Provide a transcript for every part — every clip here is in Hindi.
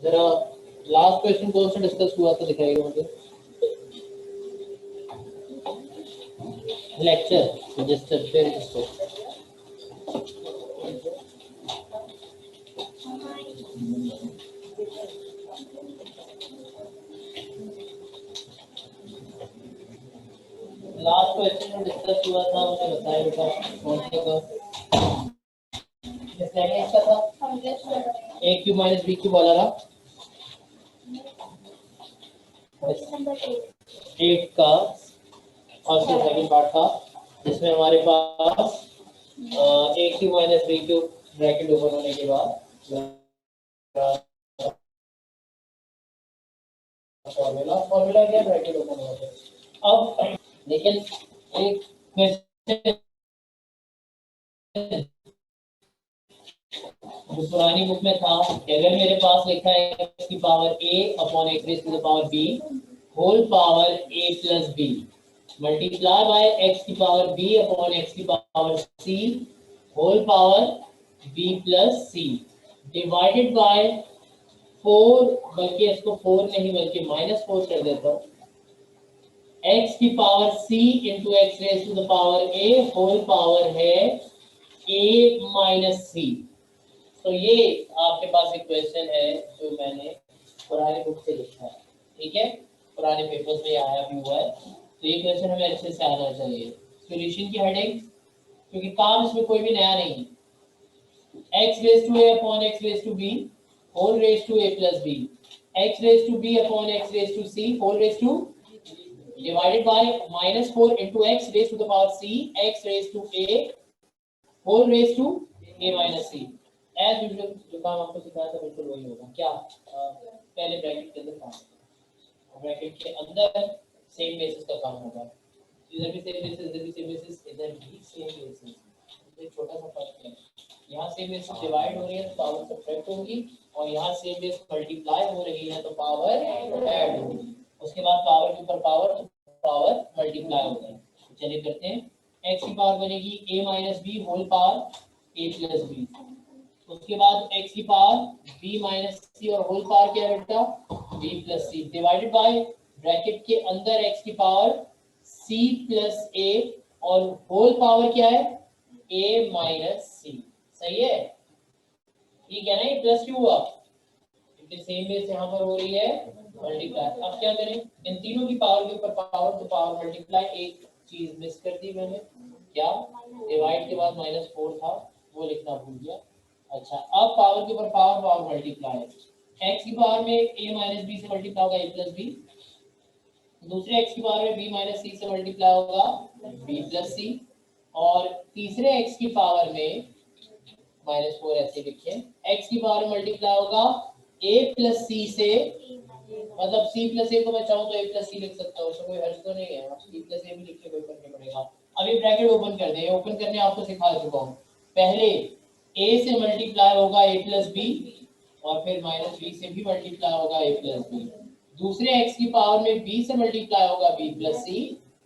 जरा लास्ट क्वेश्चन कौन सा डिस्कस हुआ था दिखाइएगा मुझे। लेक्चर रजिस्टर पे रजिस्टर लास्ट क्वेश्चन में डिस्कस हुआ था, मुझे बताइए बेटा कौन सा था। इसका था a cube minus b cube वाला था 8 का, और सेकंड पार्ट था जिसमें हमारे पास a cube minus b cube bracket open होने के बाद फॉर्मूला क्या ब्रैकेट ओपन होने के। अब लेकिन एक क्वेश्चन जो पुरानी बुक में था कि अगर मेरे पास लिखा है x की power a upon x raise to the power b whole power a plus b multiply by x की पावर b अपॉन x की power c whole power b plus c divided by 4, बल्कि इसको 4 नहीं बल्कि -4 कर देता हूँ, x की power c into x raise to the power a whole power है a माइनस c। तो ये आपके पास एक क्वेश्चन है जो मैंने पुरानी बुक से लिखा है, ठीक है, पुराने पेपर्स में आया भी हुआ है। तो ये क्वेश्चन हमें अच्छे से आना चाहिए। सॉल्यूशन की हेडिंग, क्योंकि काम इसमें कोई भी नया नहीं है, x raise to a upon x raise to b whole raise to a plus b x raise to b upon x raise to c whole raise to divided by -4 into x raise to the power c x raise to a whole raise to a minus c। As usual जो काम आपको सिखाया था बिल्कुल वही होगा। क्या पहले ब्रैकेट के अंदर काम होगा, ब्रैकेट के अंदर सेम बेसिस का काम होगा, इधर भी सेम बेसिस, इधर भी सेम बेसिस, इधर भी सेम बेसिस। एक छोटा सा फर्क है, यहाँ सेम बेसिस डिवाइड हो रही है तो पावर सब्ट्रैक्ट होगी, और यहाँ सेम बेस मल्टीप्लाई हो रही है तो पावर ऐड होगी। उसके बाद पावर के ऊपर पावर, तो पावर मल्टीप्लाई होता है। चलिए करते हैं, x की पावर बनेगी a minus b whole power a plus b, उसके बाद x की पावर b माइनस सी और होल पावर क्या है बेटा b plus c divided by bracket के अंदर x की पावर c प्लस a और होल पावर क्या है a माइनस सी। सही है, ठीक है ना, ये प्लस क्यों हुआ क्योंकि सेम बेस यहाँ पर हो रही है मल्टीप्लाई। अब क्या करें, इन तीनों की पावर के ऊपर पावर तो पावर मल्टीप्लाई। एक चीज मिस कर दी मैंने, क्या डिवाइड के बाद -4 था वो लिखना भूल गया। अच्छा, अब पावर के ऊपर पावर, पावर मल्टीप्लाई, x की पावर में a माइनस बी से मल्टीप्लाई होगा a प्लस बी, दूसरे x की पावर में b माइनस सी से मल्टीप्लाई होगा b प्लस सी, और तीसरे x की पावर में -4 ऐसे लिखे, x की पावर में मल्टीप्लाई होगा a प्लस सी से, मतलब c प्लस a को मैं चाहूँ तो a प्लस सी लिख सकता हूँ, उसमें कोई हर्ज तो नहीं है, आप c प्लस a भी लिख के कोई फर्क नहीं पड़ेगा। अब ये ब्रैकेट ओपन कर दें, ओपन करने आपको सिखा चुका हूँ। पहले a से मल्टीप्लाई होगा a प्लस बी, और फिर माइनस b से भी मल्टीप्लाई होगा a प्लस बी, दूसरे x की पावर में b से मल्टीप्लाई होगा b प्लस सी,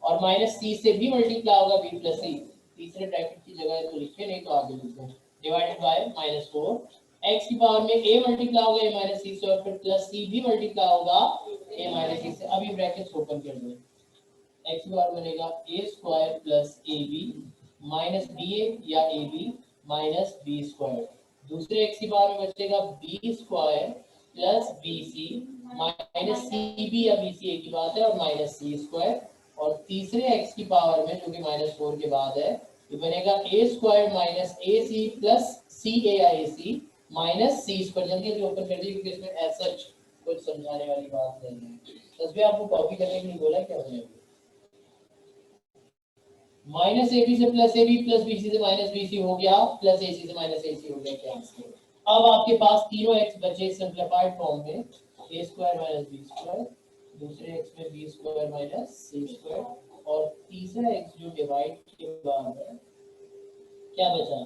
और माइनस c से भी मल्टीप्लाई होगा b प्लस सी। तीसरे ब्रैकेट की जगह तो लिखे नहीं तो आगे लिखते, डिवाइडेड बाय -4, x की पावर में a मल्टीप्लाई होगा a माइनस सी से, और फिर प्लस c भी मल्टीप्लाई होगा a माइनस सी से। अब ये ब्रैकेट्स ओपन कर दो, x की पावर बनेगा a square plus ab minus ba या ab माइनस b स्क्वायर, दूसरे x की पावर में बचेगा b square plus bc minus cb या bc एक ही बात है, और माइनस c स्क्वायर, और तीसरे x की पावर में जो कि -4 के बाद है ये बनेगा a square minus ac plus ca या ac माइनस c स्क्वायर। जल्दी ओपन कर दीजिए क्योंकि इसमें ऐसा कुछ समझाने वाली बात नहीं है, बस भी आपको कॉपी करने के लिए बोला क्या हमने, माइनस ए बी से plus a b plus b c से माइनस बी सी हो गया, प्लस ए सी से माइनस ए सी हो गया। क्या अब आपके पास तीनों एक्स बचे सिंप्लीफाइड फॉर्म में, ए स्क्वायर माइनस बी स्क्वायर, दूसरे एक्स में बी स्क्वायर माइनस सी स्क्वायर, और तीसरा एक्स जो डिवाइड के बाद है क्या बचा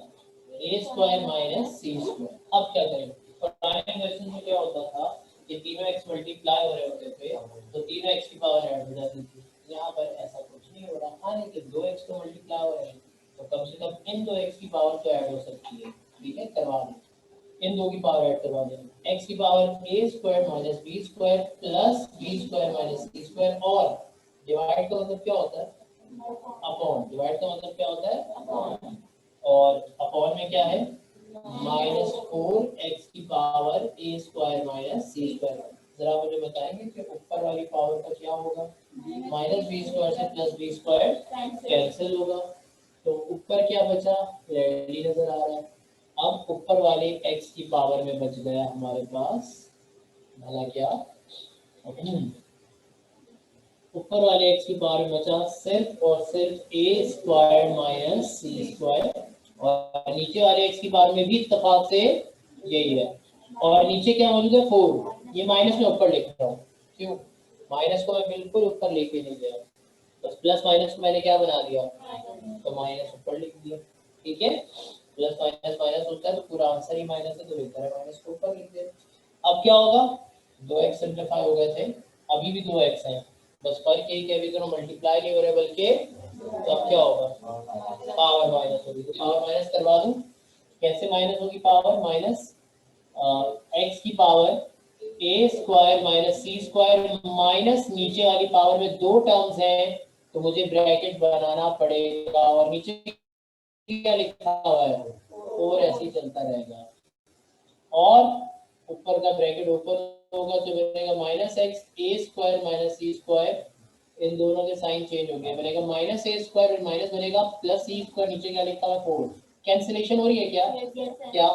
ए स्क्वायर माइनस सी स्क्वायर। अब क्या करें, पुराने क्वेश्चन में क्या होता था कि तीनों एक्स मल्टीप्लाई हो रहे होते थे तो तीनों एक्स की पावर ऐड हो जाती थी, यहाँ पर ऐसा कुछ नहीं हो रहा। हाँ लेकिन दो एक्स तो मल्टीप्लाई हो रहे हैं तो कम से कम इन दो एक्स की पावर तो ऐड हो सकती है, ठीक है, करवा दें। इन दो की पावर ऐड करवा दें। x की power a square minus b square plus b square minus c square, और डिवाइड का मतलब क्या होता है? अपॉन। डिवाइड का मतलब क्या होता है? अपॉन। और अपॉन में क्या है? -4 x की power a square minus c square. जरा मुझे बताएंगे कि ऊपर वाली पावर का क्या होगा? माइनस बी स्क्वायर से प्लस बी स्क्वायर कैंसिल होगा, तो ऊपर क्या बचा? रेडी नजर आ रहा है। अब ऊपर वाले x की पावर में बच गया हमारे पास भला क्या? ऊपर वाले x की पावर में बचा सिर्फ और सिर्फ a square minus c square, और नीचे वाले x की पावर में भी इत्तेफाक से यही है। और नीचे क्या मौजूद है? 4। ये माइनस में ऊपर लिख रहा हूँ, क्यों? माइनस को मैं बिल्कुल ऊपर लेके नहीं गया, बस प्लस माइनस को मैंने क्या बना दिया? तो माइनस ऊपर लिख दिया। ठीक है, प्लस माइनस माइनस होता है तो पूरा आंसर ही माइनस है, तो बेहतर है माइनस को ऊपर लिख दिया। अब क्या होगा? 2x सिंप्लीफाई हो गए थे, अभी भी 2x है, बस फर्क यही कि अभी दोनों मल्टीप्लाई नहीं हो रहे बल्कि, तो अब क्या होगा? पावर माइनस होगी, तो पावर माइनस करवा दूं। कैसे माइनस होगी पावर? माइनस x की power a square minus c square minus नीचे वाली पावर में दो टर्म्स हैं तो मुझे ब्रैकेट बनाना पड़ेगा, और नीचे क्या लिखा हुआ है? और ऐसे ही चलता रहेगा, और ऊपर का ब्रैकेट ऊपर होगा तो बनेगा माइनस एक्स ए स्क्वायर माइनस सी स्क्वायर, इन दोनों के साइन चेंज हो गए, बनेगा माइनस ए स्क्वायर और माइनस बनेगा प्लस सी स्क्वायर, नीचे क्या लिखा हुआ है? 4। कैंसिलेशन हो रही है क्या? क्या?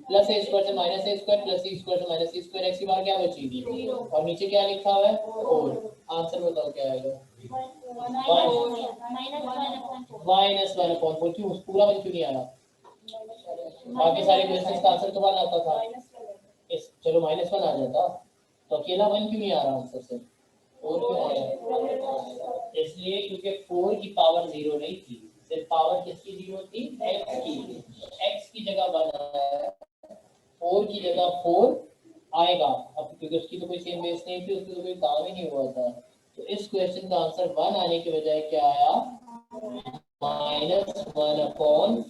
प्लस ए स्क्वायर से माइनस ए स्क्वायर प्लस सी स्क्वायर से माइनस सी स्क्वायर, एक्स की बार क्या बचेगी? और नीचे क्या लिखा हुआ है? 4। आंसर बताओ क्या आएगा? -1/4। क्यों पूरा 1 क्यों नहीं आया? बाकी सारे क्वेश्चंस का आंसर तो 1 आता था, इस चलो -1 आ जाता, तो अकेला 1 क्यों नहीं आ रहा आंसर से? 4 क्यों आ रहा? इसलिए क्योंकि 4 की पावर 0 नहीं थी, सिर्फ पावर किसकी 0 थी? x की। x की जगह 1 आया, 4 की जगह 4 आएगा, अब क्योंकि उसकी तो कोई सेम बेस नहीं थी, उसकी तो कोई काम ही नहीं हुआ था, तो इस क्वेश्चन का आंसर 1 आने के बजाय क्या आया? -1/4।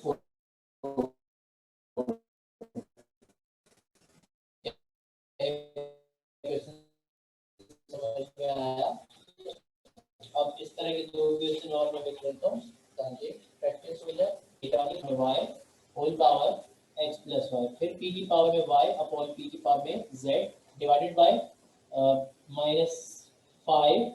समझ में आया? अब इस तरह के दो क्वेश्चन और मैं लिख लेता हूँ ताकि प्रैक्टिस हो जाए। y whole power x plus y, फिर p की पावर में y अपॉन p की पावर में z डिवाइडेड बाय -5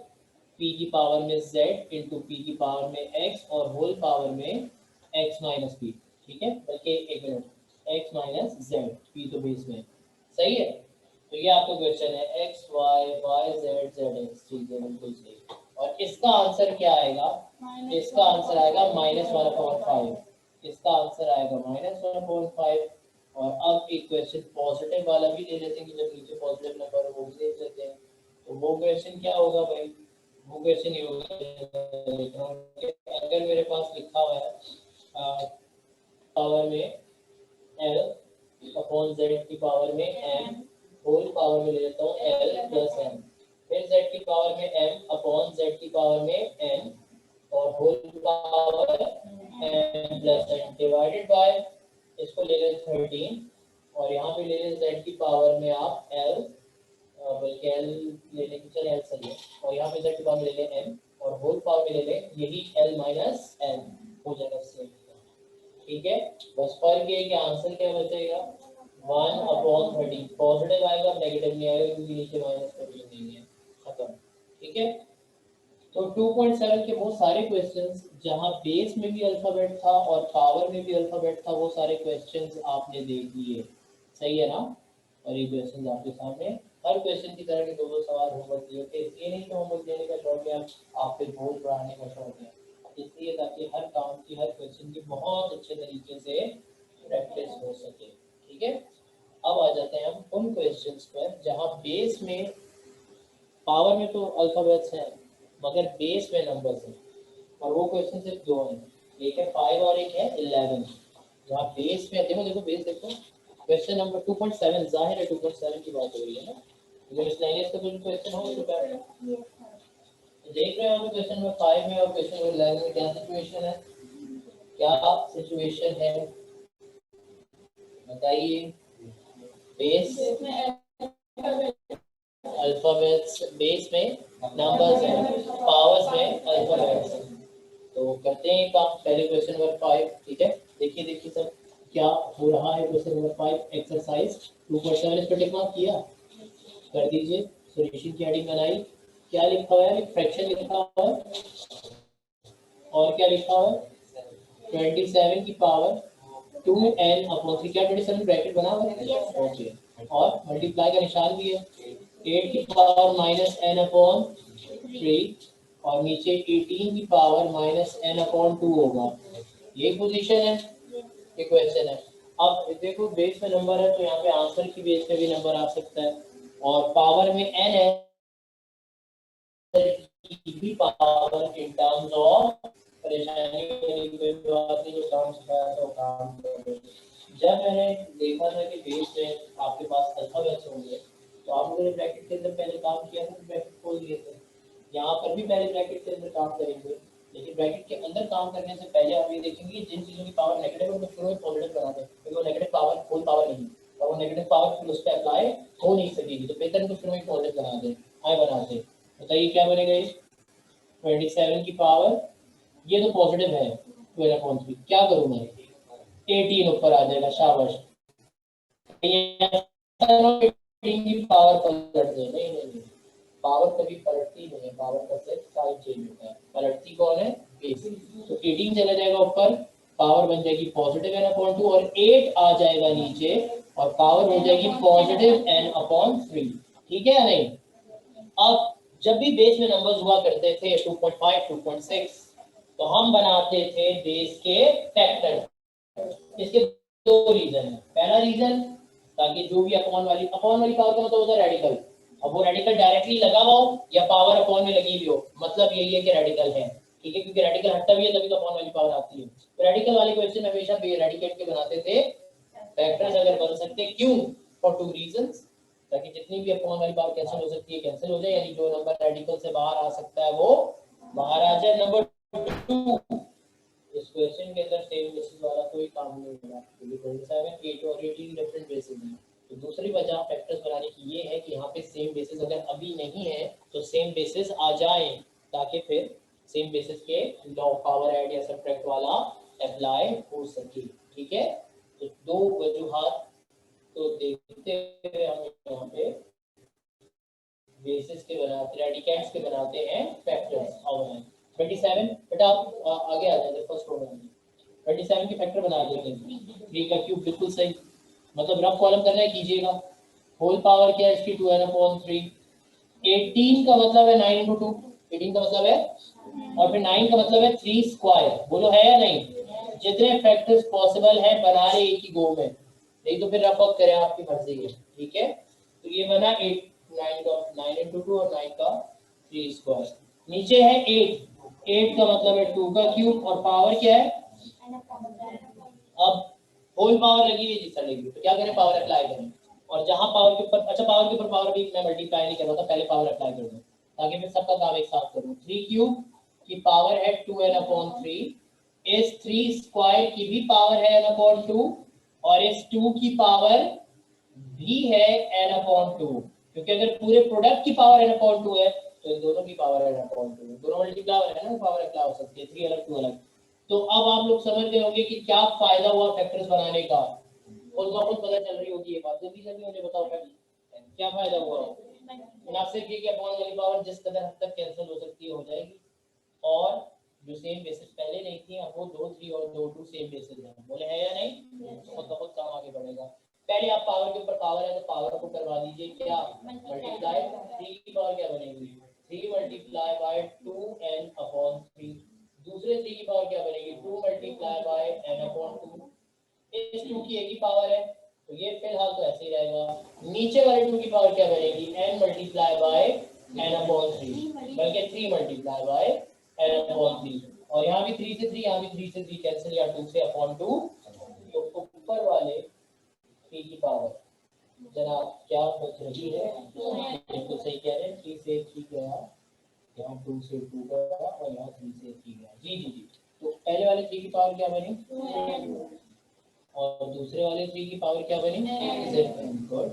p की पावर में z इंटू p की पावर में x और होल पावर में x माइनस p। ठीक है, बल्कि एक minute, x minus z, p तो बेस में, सही है। तो ये आपका क्वेश्चन है x y y z z x, ठीक है बिल्कुल सही। और इसका आंसर क्या आएगा? इसका आंसर आएगा -1/5, इसका आंसर आएगा -1/5। और अब एक क्वेश्चन पॉजिटिव वाला भी ले लेते हैं कि जब नीचे पॉजिटिव नंबर हो वो भी देख लेते हैं, तो वो क्वेश्चन क्या होगा भाई? वो क्वेश्चन ये होगा, अगर मेरे पास लिखा हुआ है पावर में l अपॉन z की पावर में m, होल पावर में ले लेता हूँ l प्लस m, फिर z की पावर में m अपॉन z की पावर में n और whole power m plus n divided by, इसको ले लें 13 और यहाँ पे ले लें z की पावर में आप l, बल्कि l लेने की चले l सही है, और यहाँ पे z की पावर में ले लें m और होल पावर में ले लें यही l माइनस n, हो जाएगा सेम। ठीक है, बस फर्क ये कि आंसर क्या बचेगा? 1/30। पॉजिटिव आएगा, नेगेटिव नहीं आएगा क्योंकि नीचे माइनस का भी नहीं है, खत्म। ठीक है, तो 2.7 के बहुत सारे क्वेश्चंस जहां बेस में भी अल्फाबेट था और पावर में भी अल्फाबेट था, वो सारे क्वेश्चंस आपने देख लिए, सही है ना? और ये क्वेश्चंस आपके सामने, हर क्वेश्चन की तरह के दो सवाल होमवर्क दिए थे, इसलिए नहीं कि होमवर्क देने का शौक है, आप पे बोझ बढ़ाने का शौक है, इसलिए ताकि हर काम की, हर क्वेश्चन की बहुत अच्छे तरीके से प्रैक्टिस हो सके। ठीक है, अब आ जाते हैं हम उन क्वेश्चंस पर जहां बेस में, पावर में तो अल्फाबेट्स हैं मगर बेस में नंबर्स हैं, और वो क्वेश्चन सिर्फ दो हैं, एक है 5 और एक है 11। जहाँ बेस में, देखो देखो बेस देखो, क्वेश्चन नंबर 2.7, जाहिर है 2.7 की बात हो रही है ना, जो मिसलेनियस का जो क्वेश्चन हो तो देख रहे हो क्वेश्चन नंबर 5 में और क्वेश्चन नंबर 11 में क्या सिचुएशन है, क्या सिचुएशन है बताइए। बेस अल्फाबेट्स, बेस में नंबर्स हैं, पावर्स में अल्फाबेट्स हैं। तो करते हैं काम। पहले क्वेश्चन नंबर 5, ठीक है। देखिए देखिए सर क्या हो रहा है। क्वेश्चन नंबर 5 एक्सरसाइज 2.7 इस पर टिक मार्क किया, कर दीजिए। सॉल्यूशन की हेडिंग बनाई। क्या लिखा हुआ है? फ्रैक्शन लिखा हुआ है और क्या लिखा हुआ है? 27 की पावर 2n अपॉन 3। क्या 27 ब्रैकेट बना हुआ है? ओके। और मल्टीप्लाई का निशान भी है। 8 की पावर माइनस n अपॉन 3 और नीचे 18 की पावर माइनस n अपॉन 2 होगा। ये पोजीशन है, ये क्वेश्चन है। अब देखो बेस में नंबर है तो यहाँ पे आंसर की बेस पे भी नंबर आ सकता है और पावर में n है की भी पावर इन टर्म्स ऑफ परेशानी कोई बात नहीं, जो काम सिखाया था वो काम करो। जब मैंने देखा था कि बेस में आपके पास अल्फाबेट्स होंगे तो आप लोगों ने ब्रैकेट के अंदर पहले काम किया था, ब्रैकेट खोल दिए थे। यहाँ पर भी पहले ब्रैकेट के अंदर काम करेंगे, लेकिन ब्रैकेट के अंदर काम करने से पहले आप ये देखेंगे कि जिन चीज़ों की पावर नेगेटिव है उनको शुरू में पॉजिटिव बना दें, क्योंकि वो नेगेटिव पावर होल पावर नहीं है और वो नेगेटिव पावर फिर उस पर अप्लाई हो नहीं सकेगी, तो बेहतर इनको शुरू में पॉजिटिव बना दें। आए बना दें, बताइए क्या बनेगा ये? 27 की पावर, ये तो पॉजिटिव है 12/3, क्या करूँ मैं? 18 ऊपर आ जाएगा, शाबाश। 18 की पावर पलट दे, नहीं नहीं नहीं, पावर कभी पलटती नहीं है, पावर का सिर्फ साइन चेंज होता है। पलटती कौन है? बेस। तो 18 चला जाएगा ऊपर, पावर बन जाएगी पॉजिटिव n अपॉन 2 और 8 आ जाएगा नीचे और पावर हो जाएगी पॉजिटिव n अपॉन 3। ठीक है या नहीं? अब जब भी बेस में नंबर्स हुआ करते थे 2.5, 2.6, तो हम बनाते थे बेस के फैक्टर। इसके दो रीजन है। पहला रीजन, ताकि जो भी अपॉन वाली पावर का मतलब होता है रेडिकल। अब वो रेडिकल डायरेक्टली लगा हुआ हो या पावर अपॉन में लगी हुई हो, मतलब यही है कि रेडिकल है। ठीक है, क्योंकि रेडिकल हटता भी है तभी तो अपॉन वाली पावर आती है। तो रेडिकल वाले क्वेश्चन हमेशा रेडिकेट के बनाते थे फैक्टर्स अगर बन सकते, क्यों? फॉर टू रीजंस, ताकि जितनी भी अपॉन वाली पावर कैंसिल हो सकती है कैंसिल हो जाए, यानी जो नंबर रेडिकल से बाहर आ सकता है वो बाहर आ जाए। नंबर 2, इस क्वेश्चन के अंदर सेम बेसिस वाला कोई काम नहीं होगा, क्योंकि 27, 8 और 18 डिफरेंट बेसिस हैं। तो दूसरी वजह फैक्टर्स बनाने की ये है कि यहाँ पे सेम बेसिस अगर अभी नहीं है तो सेम बेसिस आ जाए, ताकि फिर सेम बेसिस के लॉ पावर ऐड या सब्ट्रैक्ट वाला अप्लाई हो सके। ठीक है, तो दो वजूहात तो देखते हुए हम यहाँ पे बेसिस के बनाते, रेडिकेट्स के बनाते हैं फैक्टर्स। और 27 बेटा आप आगे आ जाते फर्स्ट प्रॉब्लम में। 27 के फैक्टर बना देते हैं। 3 का क्यूब बिल्कुल सही, मतलब रफ कॉलम करना है कीजिएगा। होल पावर क्या है इसकी? 2n/3। 18 का मतलब है 9 × 2, 18 का मतलब है, और फिर 9 का मतलब है 3 स्क्वायर। बोलो है या नहीं? जितने फैक्टर्स पॉसिबल है बना रहे एक ही गो में, नहीं तो फिर रफ अप करें, आपकी मर्जी है। ठीक है, तो ये बना 8, 9 का 9 × 2 और 9 का 3 स्क्वायर। नीचे है 8, 8 का मतलब है 2 का क्यूब और पावर क्या है? अब होल पावर लगी हुई जिस लगी, तो क्या करें? पावर अप्लाई करें। और जहां पावर के ऊपर, अच्छा पावर के ऊपर पावर भी मैं मल्टीप्लाई नहीं कर रहा था, पहले पावर अप्लाई कर दूं ताकि मैं सबका काम एक साथ करूं। 3 क्यूब की पावर है 2n/3, इस 3 स्क्वायर की भी पावर है n/2 और इस 2 की पावर भी है n/2, क्योंकि अगर पूरे प्रोडक्ट की पावर n/2 है तो इन दोनों की पावर n/2, दोनों मल्टीप्लाई है ना, पावर अप्लाई हो सकती है, 3 अलग 2 अलग। तो अब आप लोग समझ गए होंगे कि क्या फायदा हुआ फैक्टर्स बनाने का, खुद ब खुद पता चल रही होगी ये बात। जल्दी जल्दी मुझे बताओ क्या फायदा हुआ? ना सिर्फ ये कि अपॉन वाली पावर जिस कदर हद तक कैंसिल हो सकती है हो जाएगी, और जो सेम बेसिस पहले नहीं थी अब वो 2 3 और 2 2 सेम बेसिस है। बोले है या नहीं? तो खुद ब खुद काम आगे बढ़ेगा। पहले आप पावर के ऊपर पावर है तो पावर को करवा दीजिए क्या? मल्टीप्लाई। 3 की पावर क्या बनेगी? 3 मल्टीप्लाई बाय 2n/3। दूसरे 3 की पावर क्या बनेगी? 2 मल्टीप्लाई बाय n/2। इस 2 की एक ही पावर है तो ये फिलहाल तो ऐसे ही रहेगा। नीचे वाले 2 की पावर क्या बनेगी? n मल्टीप्लाई बाय n/3, बल्कि 3 मल्टीप्लाई बाय n/3। और यहाँ भी 3 से 3, यहाँ भी 3 से 3 कैंसिल, या 2 से अपॉन 2। तो ऊपर वाले 3 की पावर जरा क्या बच रही है? बिल्कुल सही कह रहे हैं, 3 से 3 गया, यहाँ 2 से 2 गया और यहाँ 3 से 3 गया। जी जी जी, तो पहले वाले 3 की पावर क्या बनी और दूसरे वाले 3 की पावर क्या बनी? गुड।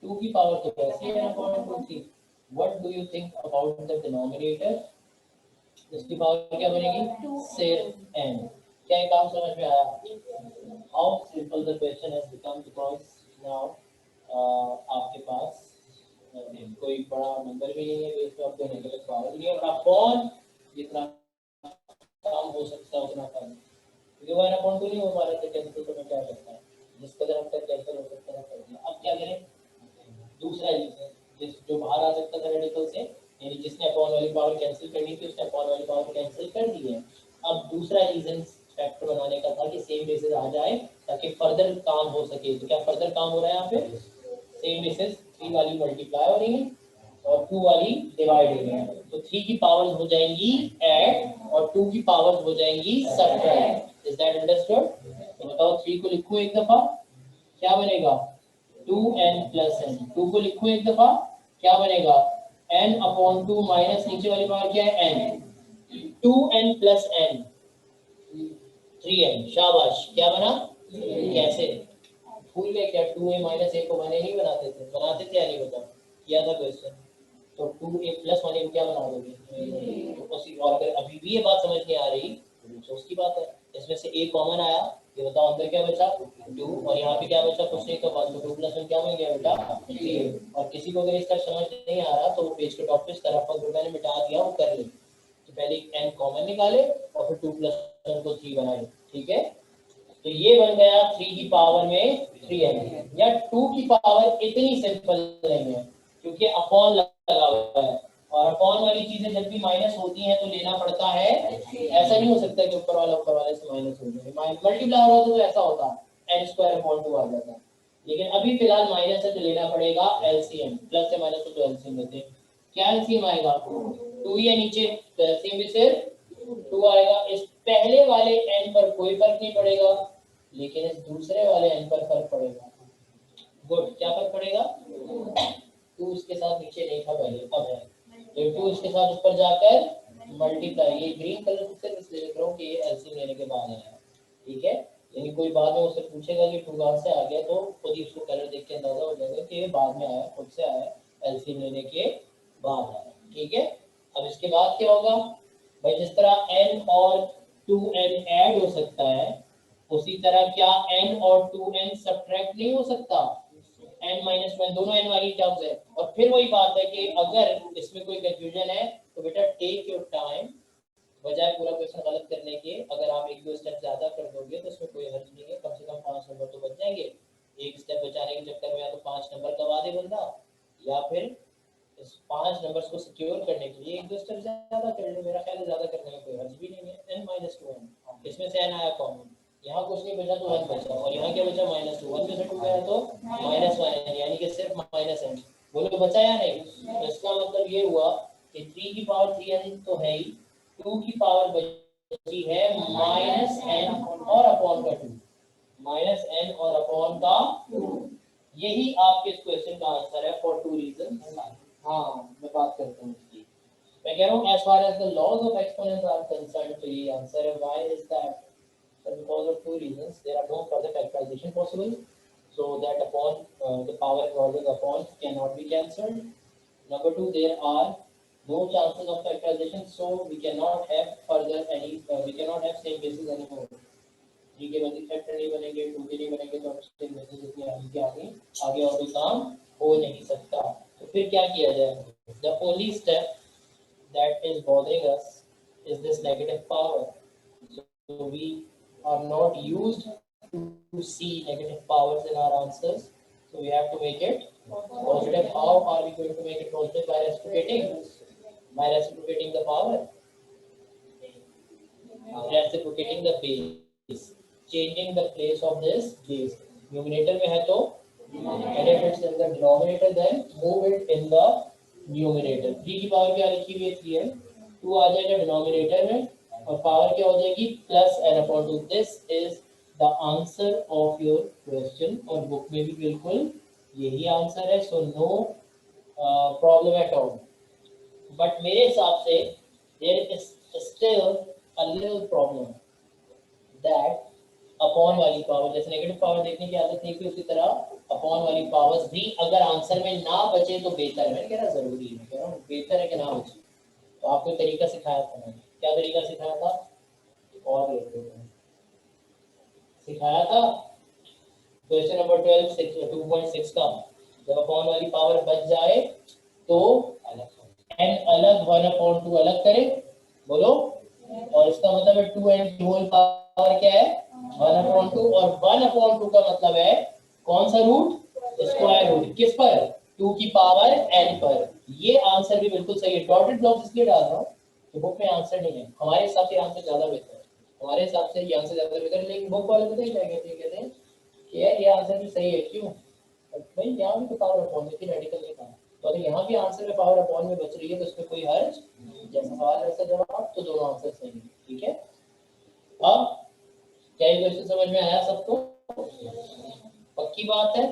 2 की पावर तो कैसे है अपॉन 2 थी। What do you think about the denominator? इसकी पावर क्या बनेगी? सिर्फ n। क्या ये काम समझ में आया? How simple the question has become because now आपके पास कोई बड़ा नंबर भी नहीं है, बेस पे आपको नेगेटिव पावर नहीं है, और अपॉन जितना काम हो सकता है उतना कम। क्योंकि 1 अपॉन 2 नहीं हो पा रहा था कैंसिल, तो मैं क्या करता है जिस कदर अब तक कैंसिल हो सकता था कर दिया। अब क्या करें? दूसरा रीजन जिस जो बाहर आ सकता था रेडिकल से, यानी जिसने अपॉन वाली पावर कैंसिल करनी थी उसने अपॉन वाली पावर कैंसिल कर दी है। अब दूसरा रीजन फैक्टर बनाने का था कि सेम बेसिस आ जाए ताकि फर्दर काम हो सके। तो क्या फर्दर काम हो रहा है यहाँ पे? सेम बेसिस 3 वाली मल्टीप्लाई हो रही है और 2 वाली डिवाइड हो रही है। तो 3 की पावर्स हो जाएंगी ऐड और 2 की पावर्स हो जाएंगी सब्ट्रैक्ट। Is that understood? तो बताओ 3 को लिखो एक दफा, क्या बनेगा? 2n plus n। 2 को लिखो एक दफा, क्या बनेगा? n अपॉन 2 माइनस नीचे वाली पावर क्या है? n। 2n plus n 3n। शाबाश, क्या बना? कैसे? भूल गए क्या? 2a माइनस a को 1a नहीं बनाते थे? बनाते थे या नहीं? बताओ, किया था क्वेश्चन। तो 2a प्लस 1a को क्या बना दोगे? तो और अगर अभी भी ये बात समझ नहीं आ रही तो उसकी बात है। इसमें से a कॉमन आया, ये बताओ अंदर क्या बचा? 2, और यहाँ पे क्या बचा? कुछ नहीं तो 1। तो 2 प्लस 1 क्या बन गया बेटा? 3। और किसी को अगर इसका समझ नहीं आ रहा तो वो पेज के टॉप पे इस तरफ पर जो मैंने मिटा दिया वो कर ले। तो पहले n कॉमन निकाले और फिर 2 प्लस 1 को 3 बनाए। ठीक है, तो ये बन गया 3 की पावर में 3n। या 2 की पावर इतनी सिंपल नहीं है क्योंकि अपॉन लगा हुआ है, और अपॉन वाली चीजें जब भी माइनस होती हैं तो लेना पड़ता है। ऐसा नहीं हो सकता कि ऊपर वाले से माइनस हो जाए। मल्टीप्लाई हो रहा तो ऐसा होता n स्क्वायर अपॉन 2 आ जाता। लेकिन अभी फिलहाल माइनस है तो लेना पड़ेगा एलसीएम। प्लस से माइनस हो तो एलसीएम लेते हैं। क्या एलसीएम आएगा? 2 ही है नीचे, तो एलसीएम भी सिर्फ 2 आएगा। इस पहले वाले n पर कोई फर्क नहीं पड़ेगा, लेकिन इस दूसरे वाले n पर फर्क पड़ेगा। गुड, क्या फर्क पड़ेगा? 2 इसके साथ नीचे नहीं था पहले, अब है। तो 2 इसके साथ ऊपर जाकर मल्टीप्लाई। ये ग्रीन कलर सिर्फ इसलिए लिख रहा हूँ कि ये एलसीएम लेने के बाद आया। ठीक है, यानी कोई बाद में उससे पूछेगा कि 2 कहाँ से आ गया तो खुद ही उसको कलर देख के अंदाजा हो जाएगा कि ये बाद में आया, खुद से आया, एलसीएम लेने के बाद आया। ठीक है, अब इसके बाद क्या होगा भाई? जिस तरह n और 2n ऐड हो सकता है, उसी तरह क्या n और 2n सब्ट्रैक्ट नहीं हो सकता? n माइनस 1 दोनों n वाली टर्म्स है। और फिर वही बात है कि अगर इसमें कोई कंफ्यूजन है तो बेटा टेक योर टाइम, बजाय पूरा क्वेश्चन गलत करने के अगर आप एक दो स्टेप ज्यादा कर दोगे तो इसमें कोई हर्ज नहीं है। कम से कम 5 नंबर तो बच जाएंगे। एक स्टेप बचाने के चक्कर में या तो 5 नंबर गवा दे बंदा, या फिर इस 5 नंबर्स को सिक्योर करने के लिए एक दो स्टेप ज्यादा कर ले। मेरा ख्याल है ज्यादा करने में कोई हर्ज भी नहीं है। n माइनस 2n, इसमें से n आया कॉमन, यहाँ कुछ नहीं बचा तो 1 बचा, और यहाँ क्या बचा? माइनस 2। 1 में से 2 गया तो माइनस 1, यानी कि सिर्फ माइनस n। बोलो बचा या नहीं? तो इसका मतलब ये हुआ कि 3 की पावर 3n तो है ही, 2 की पावर बची है माइनस n और अपॉन का 2। माइनस n और अपॉन का 2, यही आपके इस क्वेश्चन का आंसर है फॉर 2 रीजन। हाँ, मैं बात करता हूँ इसकी। मैं कह रहा हूँ as far as the laws of exponents are concerned, तो ये आंसर है। why is that? So because of 2 reasons, there are no further factorization possible, so that upon the power involving upon cannot be cancelled. Number 2, there are no chances of factorization, so we cannot have further any we cannot have same basis anymore. ठीक है, मल्टी फैक्टर नहीं बनेंगे, 2 भी नहीं बनेंगे, तो सेम बेसिस इतनी आगे और कोई काम हो नहीं सकता। तो फिर क्या किया जाए? The only step that is bothering us is this negative power. So we are not used to see negative powers in our answers. So we have to make it positive. How are we going to make it positive? By reciprocating the power, reciprocating the base, changing the place of this base. Numerator में है तो and if it's in the denominator then move it in the numerator. 3 की पावर क्या लिखी हुई है? 3n, 2 आ जाएगा डिनोमिनेटर में और पावर क्या हो जाएगी? Plus n upon 2। This is the answer of your question, और बुक में भी बिल्कुल यही आंसर है। So no problem at all. But मेरे हिसाब से there is still a little problem that upon वाली पावर, जैसे नेगेटिव पावर देखने की आदत नहीं थी उसी तरह अपॉन वाली पावर्स भी अगर आंसर में ना बचे तो बेहतर है। मैं कह रहा जरूरी है, मैं कह रहा हूँ बेहतर है कि ना बचे। तो आपको तरीका सिखाया था मैंने, क्या तरीका सिखाया था और सिखाया था क्वेश्चन नंबर 12 2.6 का, जब अपॉन वाली पावर बच जाए तो एन अलग 1/2 अलग करें, बोलो। और इसका मतलब है 2n की होल पावर क्या है 1/2, और 1/2 का मतलब है कौन सा रूट, स्क्वायर रूट, किस पर, 2 की पावर n पर। ये आंसर भी बिल्कुल सही है। डॉटेड ब्लॉक्स इसलिए डाल रहा हूँ तो बुक में आंसर नहीं है, हमारे हिसाब से आंसर ज्यादा बेहतर है, हमारे हिसाब से ये आंसर ज्यादा बेहतर है, लेकिन बुक वाले पता है क्या कहते हैं, कहते हैं कि यार ये आंसर भी सही है, क्यों भाई यहाँ भी तो पावर अपॉन में थी, रेडिकल नहीं था, तो अगर यहाँ भी आंसर में पावर अपॉन में बच रही है तो इसमें कोई हर्ज, जैसा सवाल वैसा जवाब, तो दोनों आंसर सही है। ठीक है, अब क्या ये क्वेश्चन समझ में आया सबको, पक्की बात है।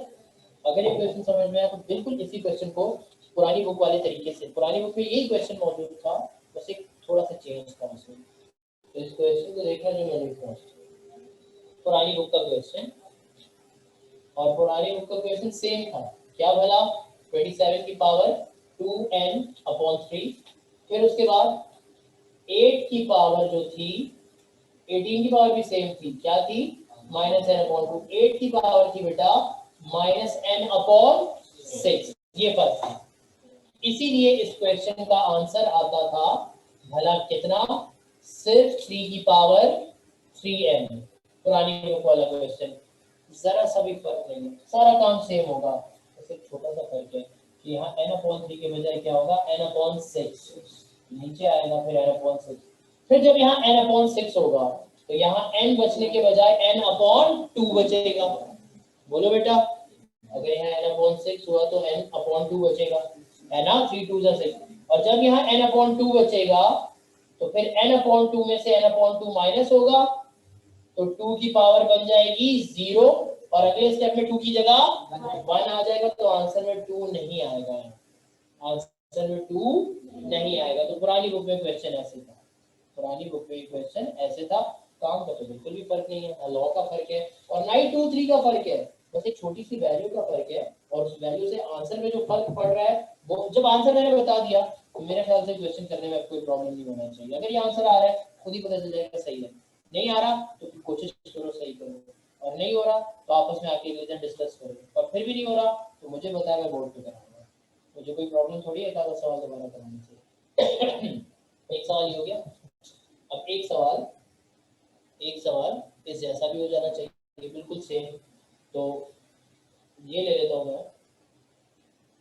अगर ये क्वेश्चन समझ में आया तो बिल्कुल इसी क्वेश्चन को पुरानी बुक वाले तरीके से, पुरानी बुक में यही क्वेश्चन मौजूद था, बस एक थोड़ा सा चेंज था उसमें, तो इस क्वेश्चन को देखना जो मैंने लिखा पुरानी बुक का क्वेश्चन और पुरानी बुक का क्वेश्चन सेम था, क्या भला 27 की पावर 2n/3, फिर उसके बाद 8 की पावर जो थी, 18 की पावर भी सेम थी, क्या थी -n/2, 8 की पावर थी बेटा -n/6, ये फर्क था। इसीलिए इस क्वेश्चन का आंसर आता था भला कितना, सिर्फ 3 की पावर 3n, पुरानी बुक वाला क्वेश्चन, जरा सा भी फर्क नहीं है, सारा काम सेम होगा, बस एक छोटा सा फर्क है कि यहाँ n/3 के बजाय क्या होगा n/6, नीचे आएगा फिर n/6, फिर जब यहाँ n/6 होगा तो यहाँ n बचने के बजाय n/2 बचेगा, बोलो बेटा, अगर यहाँ n/6 हुआ तो n/2 बचेगा, है ना, 3 2 6, और जब यहाँ n/2 बचेगा तो फिर n/2 में से n/2 माइनस होगा तो 2 की पावर बन जाएगी 0, और अगले स्टेप में 2 की जगह 1 आ जाएगा, तो आंसर में 2 नहीं आएगा, आंसर में 2 नहीं आएगा। तो पुरानी बुक में क्वेश्चन ऐसे था, पुरानी बुक में क्वेश्चन ऐसे था, काम का तो बिल्कुल भी फर्क नहीं है, लॉ का फर्क है और ना ही 2 3 का फर्क है, बस एक छोटी सी वैल्यू का फर्क है, और उस वैल्यू से आंसर में जो फर्क पड़ रहा है वो जब आंसर मैंने बता दिया तो मेरे ख्याल से क्वेश्चन करने में कोई प्रॉब्लम नहीं होना चाहिए। अगर ये आंसर आ रहा है खुद ही पता चल जाएगा सही है, नहीं आ रहा तो फिर कोशिश करो सही करो, और नहीं हो रहा तो आपस में आके रिवीजन डिस्कस करो, और फिर भी नहीं हो रहा तो मुझे बताया, मैं बोर्ड पे कराऊंगा, मुझे कोई प्रॉब्लम थोड़ी है, एक आधा सवाल दोबारा कराने से। एक सवाल ये हो गया, अब एक सवाल इस जैसा भी हो जाना चाहिए, बिल्कुल सेम, तो ये ले लेता हूँ मैं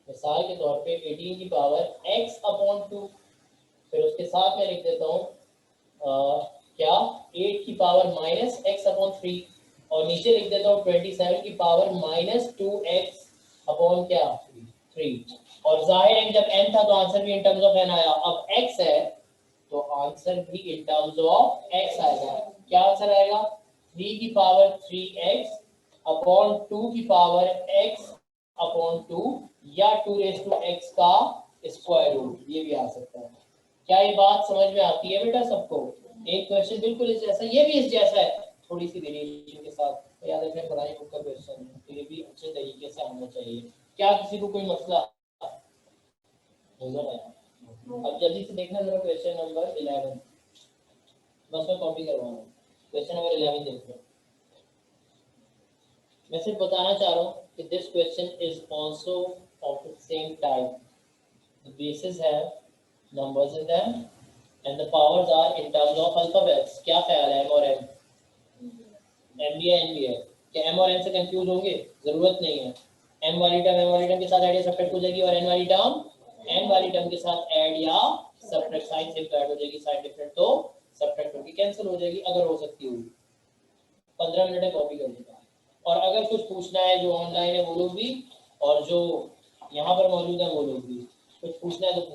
मिसाल के तौर पे 18 की पावर x/2, फिर उसके साथ में लिख देता हूँ क्या 8 की पावर -x/3, और नीचे लिख देता हूँ 27 की पावर -2x क्या 3, और जाहिर है जब n था तो आंसर भी इन टर्म्स ऑफ n आया, अब x है तो आंसर भी इन टर्म्स ऑफ x आएगा, क्या आंसर आएगा 3 की पावर 3x/2 की पावर x/2 या 2x का स्क्वायर रूट, ये भी आ सकता है। क्या ये बात समझ में आती है बेटा सबको, एक क्वेश्चन बिल्कुल इस जैसा, ये भी इस जैसा है, थोड़ी सी वेरिएशन के साथ, तो याद रखना पुरानी बुक का क्वेश्चन है, तो ये भी अच्छे तरीके से आना चाहिए। क्या किसी को कोई मसला नजर आया? अब जल्दी से देखना जरा क्वेश्चन नंबर 11, बस मैं कॉपी करवा रहा हूँ, क्वेश्चन नंबर 11 देख लो। मैं सिर्फ बताना चाह रहा हूँ कि this question is also of the same type, the basis है numbers in them and the powers are in terms of alphabets। क्या ख्याल है m और n, m भी है n भी है, क्या m और n से कंफ्यूज होंगे, जरूरत नहीं है, m वाली टर्म के साथ ऐड या सब्ट्रैक्ट हो जाएगी, और n वाली टर्म के साथ ऐड या सब्ट्रैक्ट, साइन सेम ऐड हो जाएगी, साइन डिफरेंट तो सब्ट्रैक्ट होगी, कैंसिल हो जाएगी, अगर हो सकती होगी 15 मिनट में कॉपी कर देगा। और अगर कुछ पूछना है जो ऑनलाइन है वो लोग भी, और जो यहाँ पर मौजूद है वो लोग भी, कुछ पूछना है तो पूछ